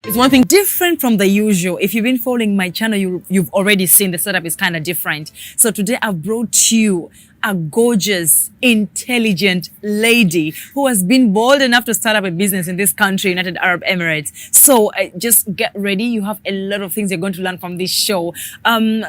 It's one thing different from the usual. If you've been following my channel, you've already seen the setup is kind of different. So today I've brought you a gorgeous, intelligent lady who has been bold enough to start up a business in this country, United Arab Emirates. So just get ready. You have a lot of things you're going to learn from this show.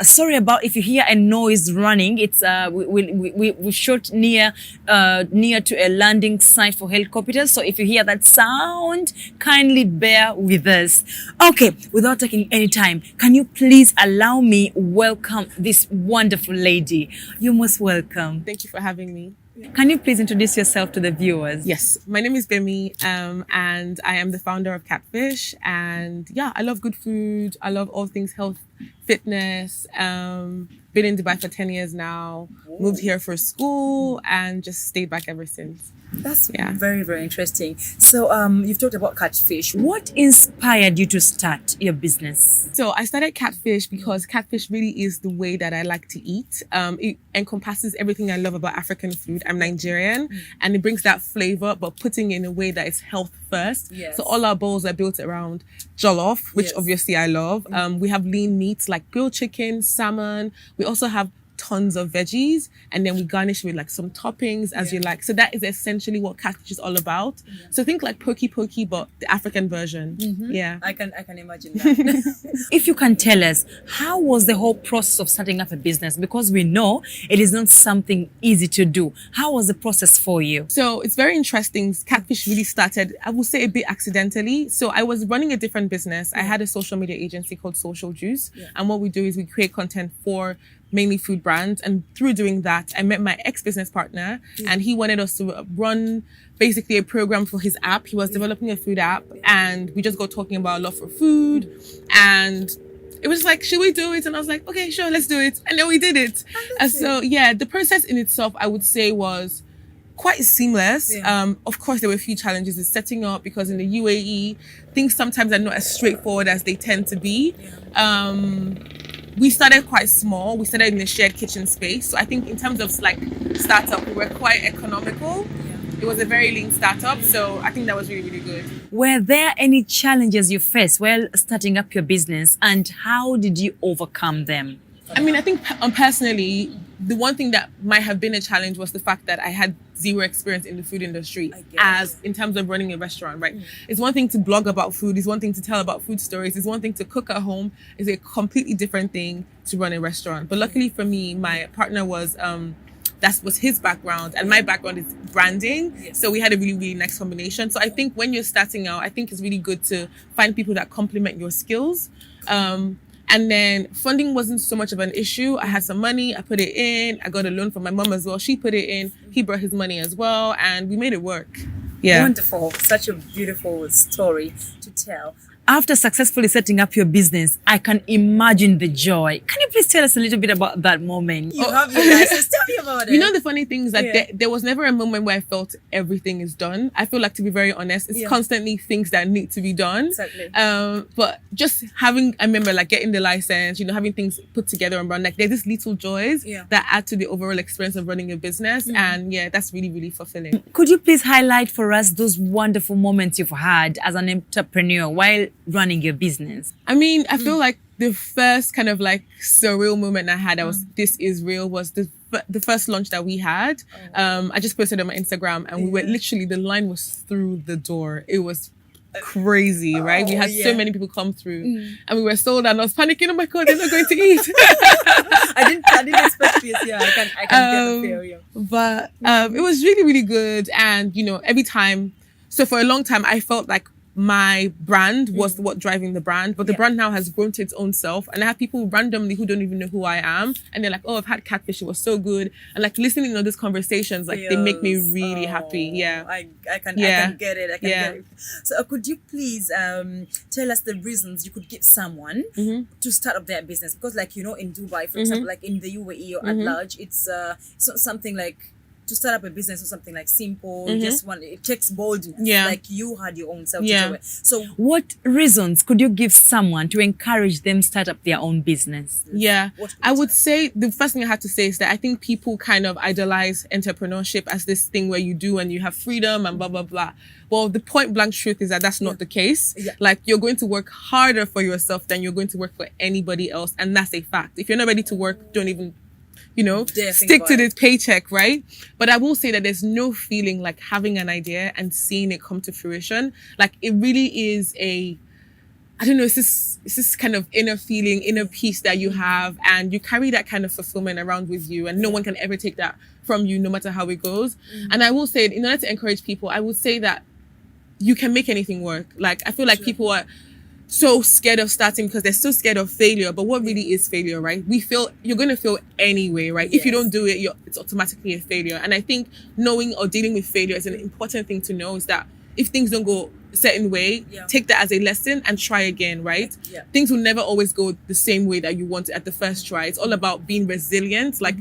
Sorry about if you hear a noise running. It's we shot near to a landing site for helicopters. So if you hear that sound, kindly bear with us. Okay, without taking any time, can you please allow me welcome this wonderful lady? You're most welcome. Thank you for having me. Can you please introduce yourself to the viewers? Yes, my name is Bemi, and I am the founder of Catfish. And yeah, I love good food. I love all things health, fitness. Been in Dubai for 10 years now. Whoa. Moved here for school and just stayed back ever since. That's very, very interesting. So you've talked about Catfish. What inspired you to start your business? So I started Catfish because Catfish really is the way that I like to eat. It encompasses everything I love about African food. I'm Nigerian, and it brings that flavor, but putting it in a way that is health first. Yes. So all our bowls are built around jollof, which obviously I love. We have lean meats like grilled chicken, salmon. We also have tons of veggies, and then we garnish with like some toppings as you like. So that is essentially what Catfish is all about. So think like pokey, but the African version. Yeah, I can imagine that. If you can tell us, how was the whole process of starting up a business? Because we know it is not something easy to do. How was the process for you? So it's very interesting. Catfish really started, I would say, a bit accidentally. So I was running a different business. I had a social media agency called Social Juice, and what we do is we create content for mainly food brands. And through doing that, I met my ex-business partner, and he wanted us to run basically a program for his app. He was developing a food app, and we just got talking about love for food, and it was like, should we do it? And I was like, okay, sure, let's do it. And then we did it. And so yeah, the process in itself, I would say, was quite seamless. Of course, there were a few challenges in setting up, because in the UAE, things sometimes are not as straightforward as they tend to be. We started quite small. We started in a shared kitchen space. So I think in terms of like startup, we were quite economical. It was a very lean startup. So I think that was really, really good. Were there any challenges you faced while starting up your business, and how did you overcome them? I mean, I think personally, the one thing that might have been a challenge was the fact that I had zero experience in the food industry as in terms of running a restaurant, right? It's one thing to blog about food. It's one thing to tell about food stories. It's one thing to cook at home. It's a completely different thing to run a restaurant. But luckily for me, my partner was, that was his background, and my background is branding. So we had a really, really nice combination. So I think when you're starting out, I think it's really good to find people that complement your skills. And then funding wasn't so much of an issue. I had some money, I put it in. I got a loan from my mom as well. She put it in. He brought his money as well, and we made it work. Yeah. Wonderful. Such a beautiful story to tell. After successfully setting up your business, I can imagine the joy. Can you please tell us a little bit about that moment? You have your license. Tell me about it. You know, the funny thing is that there was never a moment where I felt everything is done. I feel like, to be very honest, it's constantly things that need to be done. Exactly. But just having, I remember like getting the license, you know, having things put together and run, like there's these little joys that add to the overall experience of running a business. And yeah, that's really, really fulfilling. Could you please highlight for us those wonderful moments you've had as an entrepreneur while running your business? I mean, I feel like the first kind of like surreal moment I had, this is real, was the first launch that we had. I just posted on my Instagram, and we were literally, the line was through the door. It was crazy, right? We had so many people come through, and we were sold out, and I was panicking. Oh my God, they're not going to eat. I didn't expect this. Yeah, I can get the feel. But it was really, really good. And you know, every time, so for a long time, I felt like my brand was what driving the brand, but the brand now has grown to its own self. And I have people randomly who don't even know who I am, and they're like, "Oh, I've had Catfish. It was so good." And like listening to these conversations, like they make me really happy. Yeah, I can get it. I can get it. So could you please tell us the reasons you could give someone to start up their business? Because like, you know, in Dubai, for example, like in the UAE or at large, it's something like to start up a business or something like simple, you just want, it takes boldness. Yeah. Like you had your own self to Yeah. do it. So What reasons could you give someone to encourage them start up their own business? Yeah, What I would say the first thing I have to say is that I think people kind of idolize entrepreneurship as this thing where you do and you have freedom and blah, blah, blah. Well, the point blank truth is that that's not the case. Yeah. Like, you're going to work harder for yourself than you're going to work for anybody else. And that's a fact. If you're not ready to work, don't even, Dare think stick to about the it. paycheck, right? But I will say that there's no feeling like having an idea and seeing it come to fruition. Like, it really is I don't know, it's this kind of inner feeling, inner peace that you have, and you carry that kind of fulfillment around with you, and no one can ever take that from you, no matter how it goes. And I will say, in order to encourage people, I would say that you can make anything work. Like, I feel like people are so scared of starting because they're so scared of failure. But what really is failure, right? You're going to fail anyway, right? If you don't do it, it's automatically a failure. And I think knowing or dealing with failure is an important thing to know, is that if things don't go a certain way, take that as a lesson and try again, right? Yeah. Things will never always go the same way that you want it at the first try. It's all about being resilient, like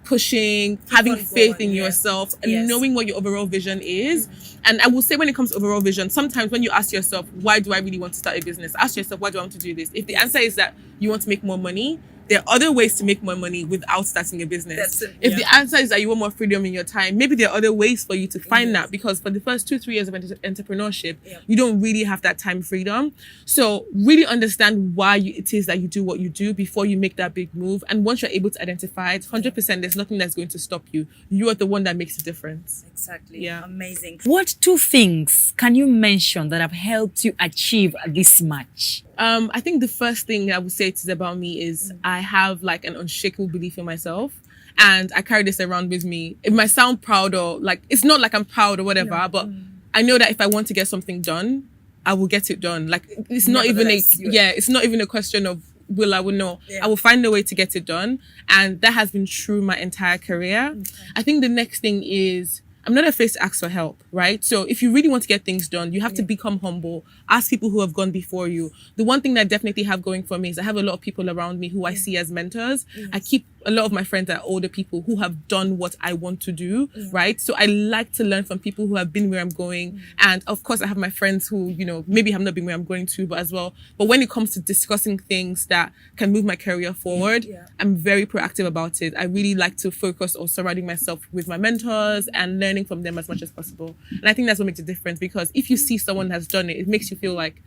pushing, having on faith going, in yeah. yourself, and Yes. knowing what your overall vision is. And I will say, when it comes to overall vision, sometimes when you ask yourself, why do I really want to start a business? Ask yourself, why do I want to do this? If the answer is that you want to make more money, there are other ways to make more money without starting a business. That's it, If yeah. the answer is that you want more freedom in your time, maybe there are other ways for you to find that, because for the first 2-3 years of entrepreneurship, you don't really have that time freedom. So really understand why it is that you do what you do before you make that big move. And once you're able to identify it, 100%, there's nothing that's going to stop you. You are the one that makes the difference. Exactly. Yeah. Amazing. What 2 things can you mention that have helped you achieve this much? I think the first thing I would say it is about me is I have like an unshakable belief in myself, and I carry this around with me. It might sound proud, or like, it's not like I'm proud or whatever, but I know that if I want to get something done, I will get it done. Like, it's not even it's not even a question of will I will know. I will find a way to get it done, and that has been true my entire career. I think the next thing is, I'm not afraid to ask for help, right? So if you really want to get things done, you have to become humble. Ask people who have gone before you. The one thing that I definitely have going for me is I have a lot of people around me who I see as mentors. I keep a lot of my friends are older people who have done what I want to do, right? So I like to learn from people who have been where I'm going. And of course, I have my friends who, maybe have not been where I'm going to, but as well. But when it comes to discussing things that can move my career forward, I'm very proactive about it. I really like to focus on surrounding myself with my mentors and learning from them as much as possible. And I think that's what makes a difference, because if you see someone has done it, it makes you feel like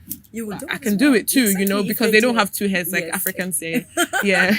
I can do it too, Exactly. because they don't have 2 heads, like Africans say. Yeah.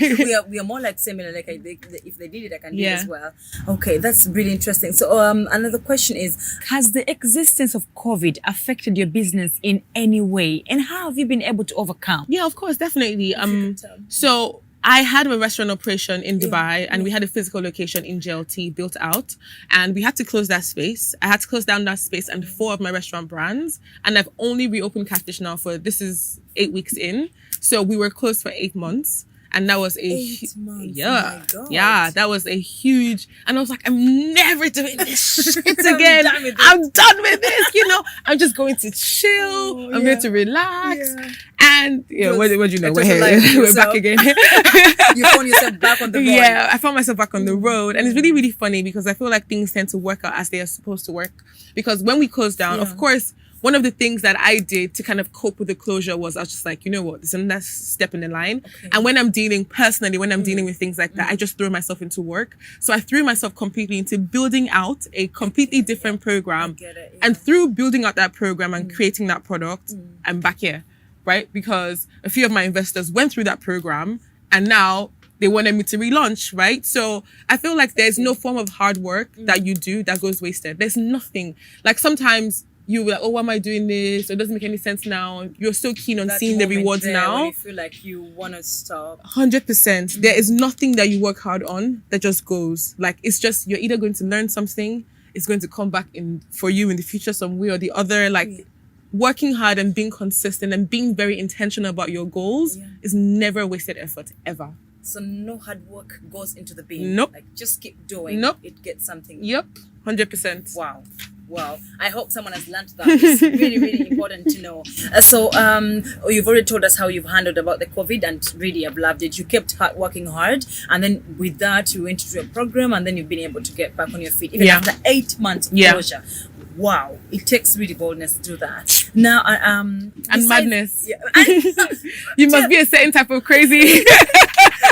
we are more like similar. Like, if they did it, I can do it Yeah. as well. Okay, that's really interesting. So another question is, Has the existence of COVID affected your business in any way? And how have you been able to overcome? Yeah, of course, definitely. can tell. So I had a restaurant operation in Dubai, and we had a physical location in JLT built out, and we had to close that space. I had to close down that space and 4 of my restaurant brands, and I've only reopened Catfish now this is 8 weeks in. So we were closed for 8 months. And that was 8 months. yeah, Oh my God. yeah, that was a huge, and I was like, I'm never doing this shit I'm again. done with I'm done with this, I'm just going to chill. I'm going to relax. Yeah. And what do you know? Just like We're back yourself. again. You found yourself back on the road. Yeah, I found myself back on the road, and it's really, really funny because I feel like things tend to work out as they are supposed to work. Because when we closed down, of course, one of the things that I did to kind of cope with the closure was I was just like, you know what, there's another step in the line. Okay. And when I'm dealing with things like that, I just throw myself into work. So I threw myself completely into building out a completely different program. And through building out that program and creating that product, I'm back here, right? Because a few of my investors went through that program, and now they wanted me to relaunch, right? So I feel like there's no form of hard work that you do that goes wasted. There's nothing. Like, sometimes you were like, oh, why am I doing this? It doesn't make any sense now. You're so keen on seeing the rewards now. When you feel like you want to stop. 100%. There is nothing that you work hard on that just goes. Like, it's just, you're either going to learn something, it's going to come back for you in the future some way or the other. Like, working hard and being consistent and being very intentional about your goals is never wasted effort, ever. So no hard work goes into the bin. Nope. Like, just keep doing. Nope. It gets something. Yep. 100%. Wow. Wow, I hope someone has learned that. It's really, really important to know. You've already told us how you've handled about the COVID, and really, I've loved it. You kept working hard, and then with that, you went to a program, and then you've been able to get back on your feet, even after 8 months of closure. Wow, it takes really boldness to do that. Now, and madness. Yeah, You must be a certain type of crazy.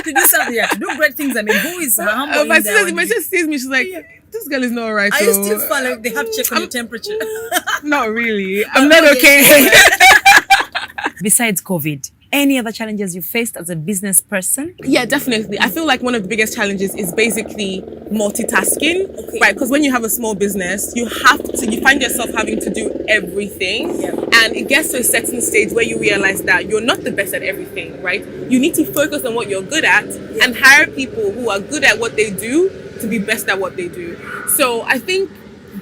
to do something, to do great things. I mean, who is humble? My sister sees me, she's like, this girl is not alright. Are you still fun? Like they have check on your temperature? Not really. I'm not okay. Besides COVID, any other challenges you faced as a business person? Yeah, definitely. I feel like one of the biggest challenges is basically multitasking, right? Because when you have a small business, you find yourself having to do everything. And it gets to a certain stage where you realize that you're not the best at everything, right? You need to focus on what you're good at and hire people who are good at what they do to be best at what they do. So I think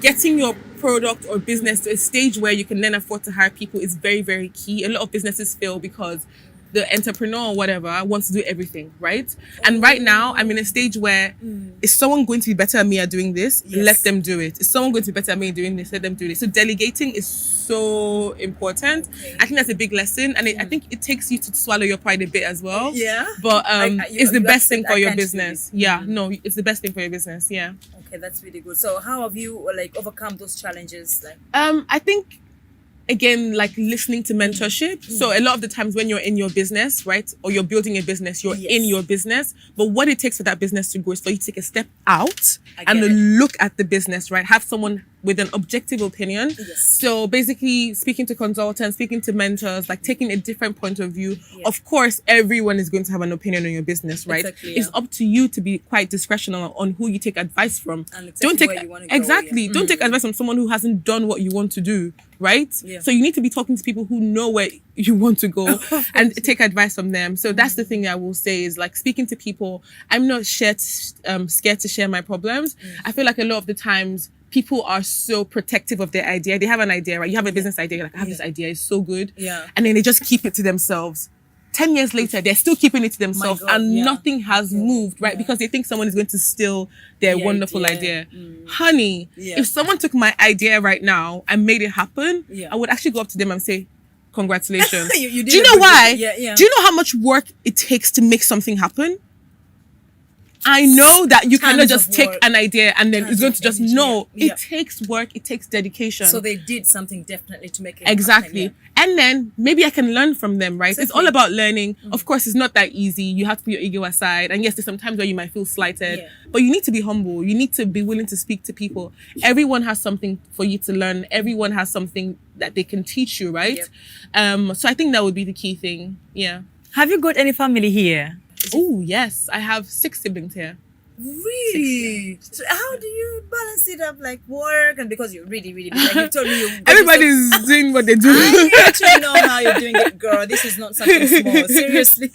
getting your product or business to a stage where you can then afford to hire people is very, very key. A lot of businesses fail because the entrepreneur or whatever wants to do everything, right? And right now, I'm in a stage where is someone going to be better at me at doing this? Let them do it. Is someone going to be better at me doing this? Let them do it. So delegating is so important. I think that's a big lesson, and I think it takes you to swallow your pride a bit as well. But it's the best thing for your business. No, it's the best thing for your business. Okay, that's really good. So how have you overcome those challenges? I think, again, like listening to mentorship. So a lot of the times when you're in your business, right, or you're building a business, you're in your business, but what it takes for that business to grow is for you to take a step out and look at the business, right? Have someone with an objective opinion. So basically speaking to consultants, speaking to mentors, like taking a different point of view. Of course, everyone is going to have an opinion on your business, right? It's up to you to be quite discretional on who you take advice from. And don't take where you want to go, don't take advice from someone who hasn't done what you want to do, right? So you need to be talking to people who know where you want to go and take advice from them. So that's the thing I will say is like speaking to people. I'm not scared to share my problems. I feel like a lot of the times people are so protective of their idea. They have an idea, right? You have a business idea. You're like, I have this idea. It's so good. And then they just keep it to themselves. 10 years later, they're still keeping it to themselves nothing has moved, right? Because they think someone is going to steal their wonderful idea. Honey, if someone took my idea right now and made it happen, I would actually go up to them and say, congratulations. Do you know why? Do you know how much work it takes to make something happen? I know that you cannot just take an idea and then it's going to just it takes work, it takes dedication. So they did something definitely to make it happen. And then maybe I can learn from them, right? It's all about learning. Of course, it's not that easy. You have to put your ego aside. And yes, there's some times where you might feel slighted, but you need to be humble. You need to be willing to speak to people. Everyone has something for you to learn. Everyone has something that they can teach you, right? So I think that would be the key thing. Have you got any family here? Oh, yes. I have 6 siblings here. Really? So how do you balance it up, like work and because you're really, really like you told me everybody's doing what they do. I actually know how you're doing it, girl. This is not something small. Seriously.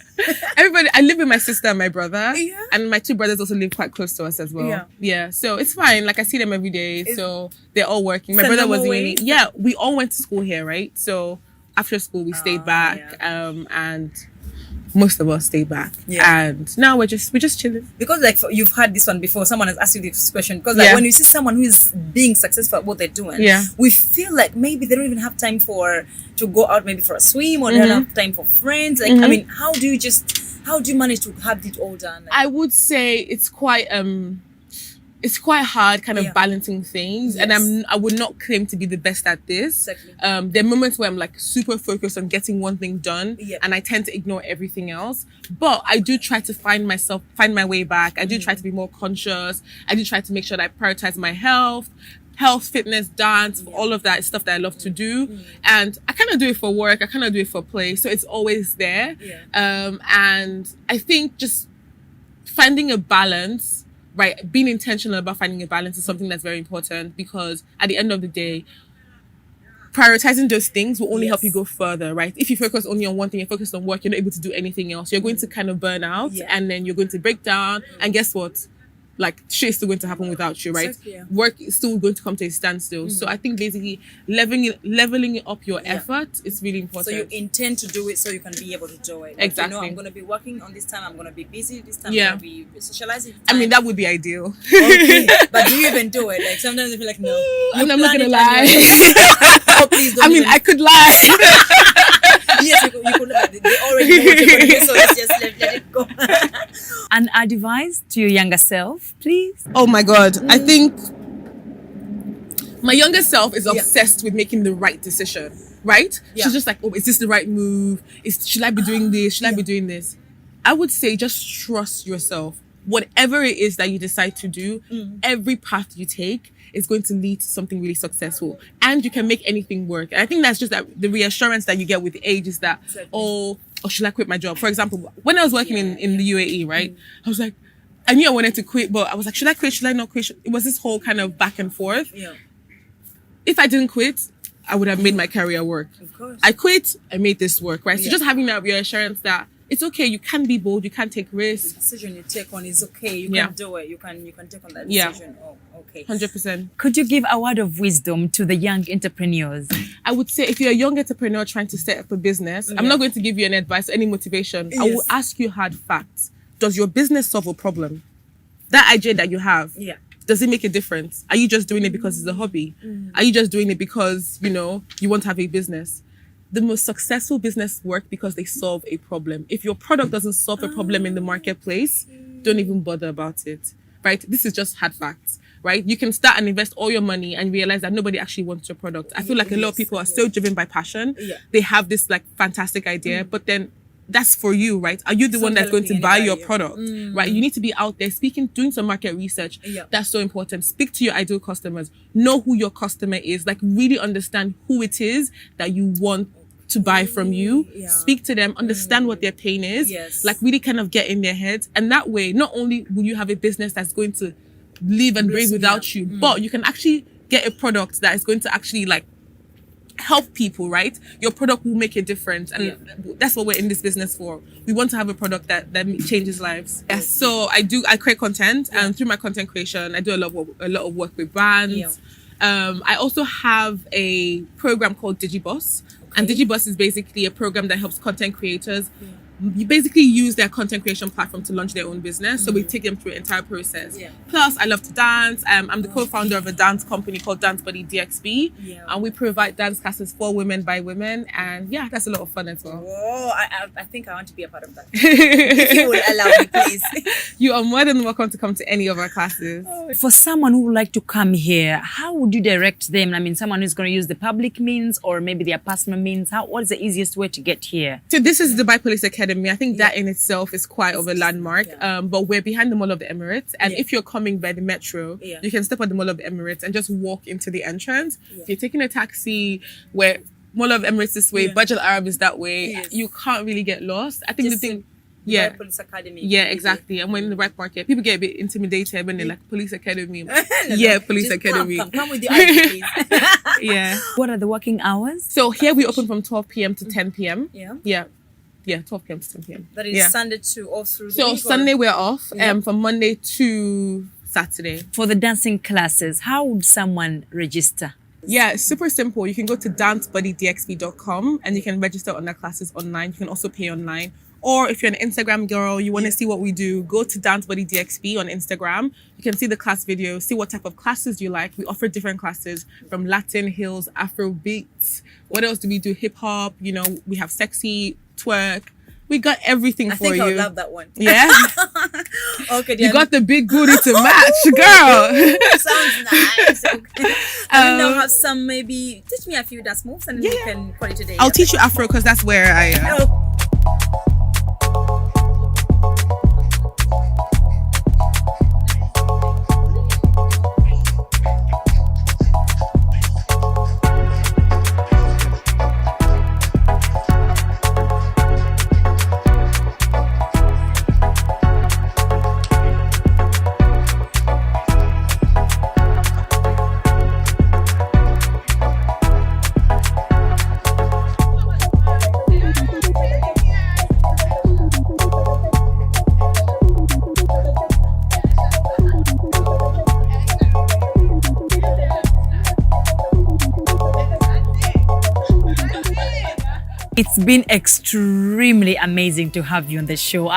I live with my sister and my brother, and my 2 brothers also live quite close to us as well. So it's fine. Like I see them every day. So they're all working. My brother was in uni. We all went to school here, right? So after school we stayed back, and most of us stay back, and now we're just chilling. Because like you've had this one before, someone has asked you this question. Because like when you see someone who is being successful at what they're doing, we feel like maybe they don't even have time to go out maybe for a swim, or they don't have time for friends. Like I mean, how do you manage to have it all done? I would say it's quite hard kind of balancing things, and I would not claim to be the best at this. There are moments where I'm like super focused on getting one thing done, and I tend to ignore everything else, but I do try to find my way back. I do try to be more conscious. I do try to make sure that I prioritize my health, fitness, dance, all of that stuff that I love to do. And I kind of do it for work. I kind of do it for play. So it's always there. And I think just finding a balance, right? Being intentional about finding a balance is something that's very important, because at the end of the day, prioritizing those things will only help you go further, right? If you focus only on one thing, you're focused on work, you're not able to do anything else. You're going to kind of burn out, and then you're going to break down. And guess what? like shit is still going to happen without you, right? Exactly, yeah. Work is still going to come to a standstill. So I think basically leveling up your effort is really So important. you intend to do it so you can be able to do it. Like, Exactly. You know, I'm going to be working on this time. I'm going to be busy this time. Yeah. I'm going to be socializing. I mean, that would be ideal. Okay. But do you even do it? Like sometimes I feel like, no. And I'm not plan gonna it lie. and you're- Oh, please don't I mean, even- I could lie. Yes, you could. They already know what you're going to do, so let's just let it go. An advice to your younger self, please. Oh my God. I think my younger self is obsessed with making the right decision, right? Yeah. She's just like, oh, is this the right move? Should I be doing this? Should I be doing this? I would say just trust yourself. Whatever it is that you decide to do, every path you take is going to lead to something really successful. And you can make anything work. And I think that's just that the reassurance that you get with age is that, Exactly. oh, should I quit my job? For example, when I was working in the UAE, right? I was like, I knew I wanted to quit, but I was like, should I quit? Should I not quit? It was this whole kind of back and forth. Yeah, If I didn't quit, I would have made my career work. of course. I quit, I made this work, right? So Yeah. just having that reassurance that it's okay, you can be bold, you can take The risks. decision you take on is okay. You Yeah. can do it. You can take on that Yeah. decision. Oh, okay. 100%. Could you give a word of wisdom to the young entrepreneurs? I would say if you're a young entrepreneur trying to set up a business, I'm not going to give you any advice, any motivation. I will Yes. ask you hard facts. Does your business solve a problem? That idea that you have, Yeah. does it make a difference? Are you just doing it because it's a hobby? Are you just doing it because, you want to have a business? The most successful business work because they solve a problem. If your product doesn't solve a problem in the marketplace, don't even bother about it, right? This is just hard facts, right? You can start and invest all your money and realize that nobody actually wants your product. I feel like a lot of people are so driven by passion. Yeah. They have this like fantastic idea, but then that's for you, right? Are you the one that's going to helping buy your anybody. product, right? You need to be out there speaking, doing some market research. Yeah. That's so important. Speak to your ideal customers. Know who your customer is. Like really understand who it is that you want to buy from you. Yeah. Speak to them, understand what their pain is. Yes. Like really kind of get in their heads. And that way, not only will you have a business that's going to live and breathe without you, but you can actually get a product that is going to actually like help people, right? Your product will make a difference. And that's what we're in this business for. We want to have a product that changes lives. Yes. So I create content, and through my content creation, I do a lot of work with brands. Yeah. I also have a program called DigiBoss. And DigiBoss is basically a program that helps content creators you basically use their content creation platform to launch their own business. So we take them through the entire process. Yeah. Plus, I love to dance. I'm the co-founder of a dance company called Dance Buddy DXB. Yeah. And we provide dance classes for women by women. And yeah, that's a lot of fun as well. Whoa, I think I want to be a part of that. If you will allow me, please. You are more than welcome to come to any of our classes. For someone who would like to come here, how would you direct them? I mean, someone who's going to use the public means or maybe their personal means. What is the easiest way to get here? So this is the Dubai Police Academy. I think that in itself is quite of a landmark. Yeah. But we're behind the Mall of the Emirates. And Yeah. if you're coming by the metro, Yeah. you can step at the Mall of the Emirates and just walk into the entrance. Yeah. If you're taking a taxi where Mall of Emirates this way, Yeah. Budget Arab is that way, Yes. you can't really get lost. I think Just the thing... Dubai Yeah. Police Academy. Yeah, exactly. And when in the right market, people get a bit intimidated when they're like, Police Academy. No, Yeah, no, Police just Academy. Come with the ID, please. Yeah. What are the working hours? So here we open from 12 p.m. to 10 p.m. Yeah. Yeah. Yeah, 12 p.m. to 10 p.m. That is yeah. Sunday to all through the So week, or- Sunday we're off Yeah. from Monday to Saturday. For the dancing classes, how would someone register? Yeah, it's super simple. You can go to dancebuddyDXB.com and you can register on our classes online. You can also pay online. Or if you're an Instagram girl, you want to see what we do, go to dancebuddyDXB on Instagram. You can see the class video, see what type of classes you like. We offer different classes from Latin, hills, Afro beats. What else do we do? Hip hop, we have sexy, twerk. We got everything I for think you. I would love that one. Yeah? Okay, You then. got the big booty to match, girl. Sounds nice. Okay. And now have some, maybe teach me a few dance moves and we can call it a day. I'll teach you Afro because that's where I am. Oh, It's been extremely amazing to have you on the show.